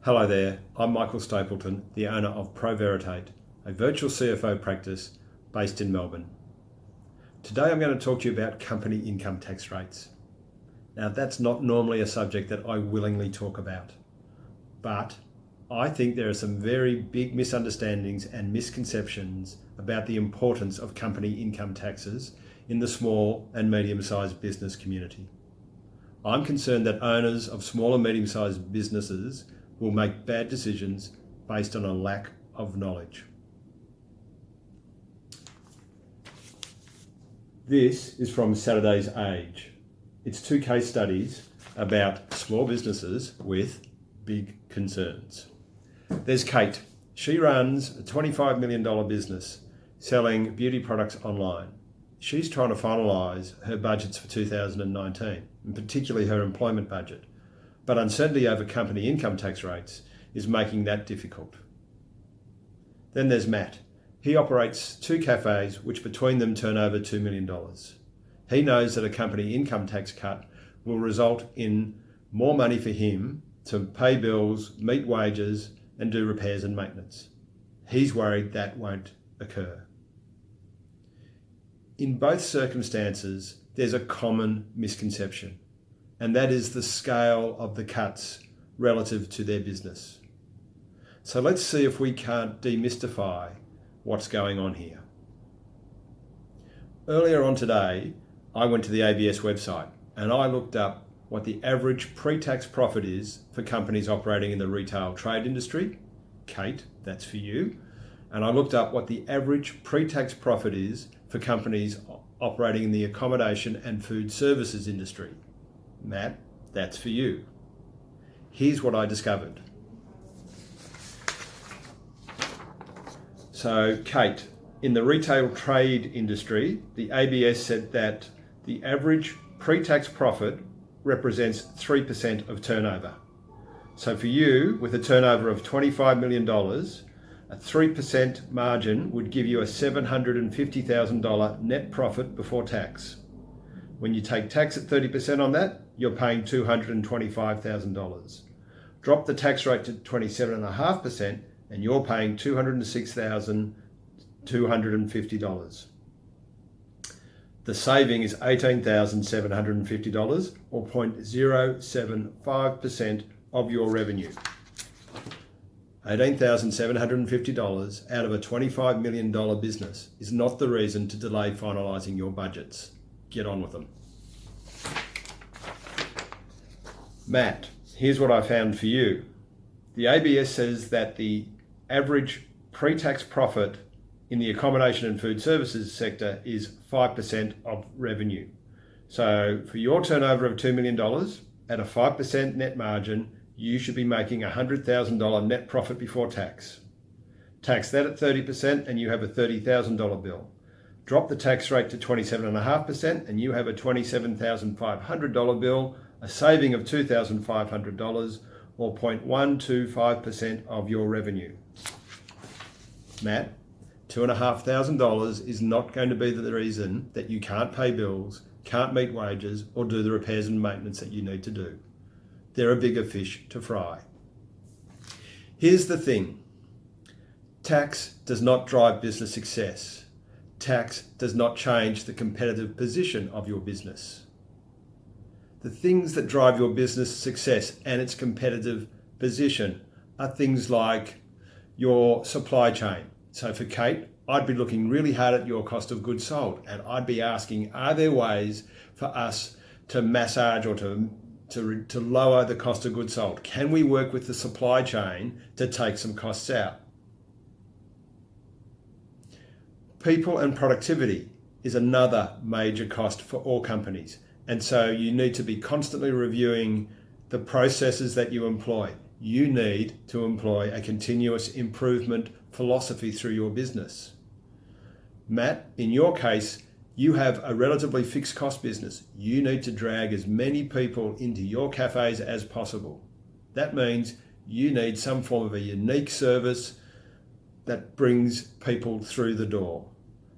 Hello there, I'm Michael Stapleton, the owner of ProVeritate, a virtual CFO practice based in Melbourne. Today I'm going to talk to you about company income tax rates. Now that's not normally a subject that I willingly talk about, but I think there are some very big misunderstandings and misconceptions about the importance of company income taxes in the small and medium-sized business community. I'm concerned that owners of small and medium-sized businesses will make bad decisions based on a lack of knowledge. This is from Saturday's Age. It's 2 case studies about small businesses with big concerns. There's Kate. She runs a $25 million business selling beauty products online. She's trying to finalise her budgets for 2019, and particularly her employment budget. But uncertainty over company income tax rates is making that difficult. Then there's Matt. He operates 2 cafes which between them turn over $2 million. He knows that a company income tax cut will result in more money for him to pay bills, meet wages and do repairs and maintenance. He's worried that won't occur. In both circumstances, there's a common misconception, and that is the scale of the cuts relative to their business. So let's see if we can't demystify what's going on here. Earlier on today, I went to the ABS website and I looked up what the average pre-tax profit is for companies operating in the retail trade industry. Kate, that's for you. And I looked up what the average pre-tax profit is for companies operating in the accommodation and food services industry. Matt, that's for you. Here's what I discovered. So, Kate, in the retail trade industry, the ABS said that the average pre-tax profit represents 3% of turnover. So for you, with a turnover of $25 million, a 3% margin would give you a $750,000 net profit before tax. When you take tax at 30% on that, you're paying $225,000. Drop the tax rate to 27.5% and you're paying $206,250. The saving is $18,750 or 0.075% of your revenue. $18,750 out of a $25 million business is not the reason to delay finalising your budgets. Get on with them. Matt, here's what I found for you. The ABS says that the average pre-tax profit in the accommodation and food services sector is 5% of revenue. So for your turnover of $2 million at a 5% net margin, you should be making a $100,000 net profit before tax. Tax that at 30% and you have a $30,000 bill. Drop the tax rate to 27.5% and you have a $27,500 bill, a saving of $2,500 or 0.125% of your revenue. Matt, $2,500 is not going to be the reason that you can't pay bills, can't meet wages, or do the repairs and maintenance that you need to do. There are bigger fish to fry. Here's the thing. Tax does not drive business success. Tax does not change the competitive position of your business. The things that drive your business success and its competitive position are things like your supply chain. So for Kate, I'd be looking really hard at your cost of goods sold and I'd be asking, are there ways for us to massage or to lower the cost of goods sold? Can we work with the supply chain to take some costs out? People and productivity is another major cost for all companies. And so you need to be constantly reviewing the processes that you employ. You need to employ a continuous improvement philosophy through your business. Matt, in your case, you have a relatively fixed cost business. You need to drag as many people into your cafes as possible. That means you need some form of a unique service that brings people through the door.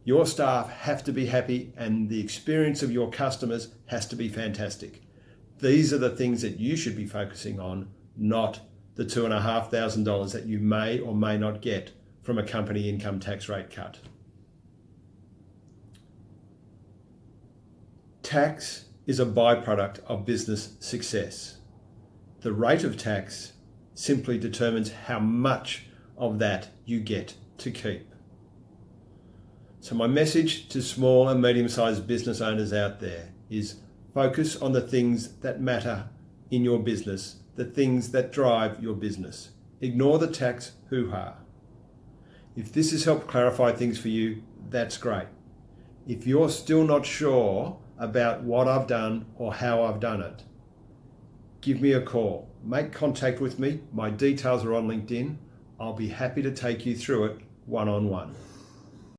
Your staff have to be happy and the experience of your customers has to be fantastic. These are the things that you should be focusing on, not the $2,500 that you may or may not get from a company income tax rate cut. Tax is a byproduct of business success. The rate of tax simply determines how much of that you get to keep. So my message to small and medium-sized business owners out there is focus on the things that matter in your business, the things that drive your business. Ignore the tax hoo-ha. If this has helped clarify things for you, that's great. If you're still not sure about what I've done or how I've done it, give me a call. Make contact with me. My details are on LinkedIn. I'll be happy to take you through it one-on-one.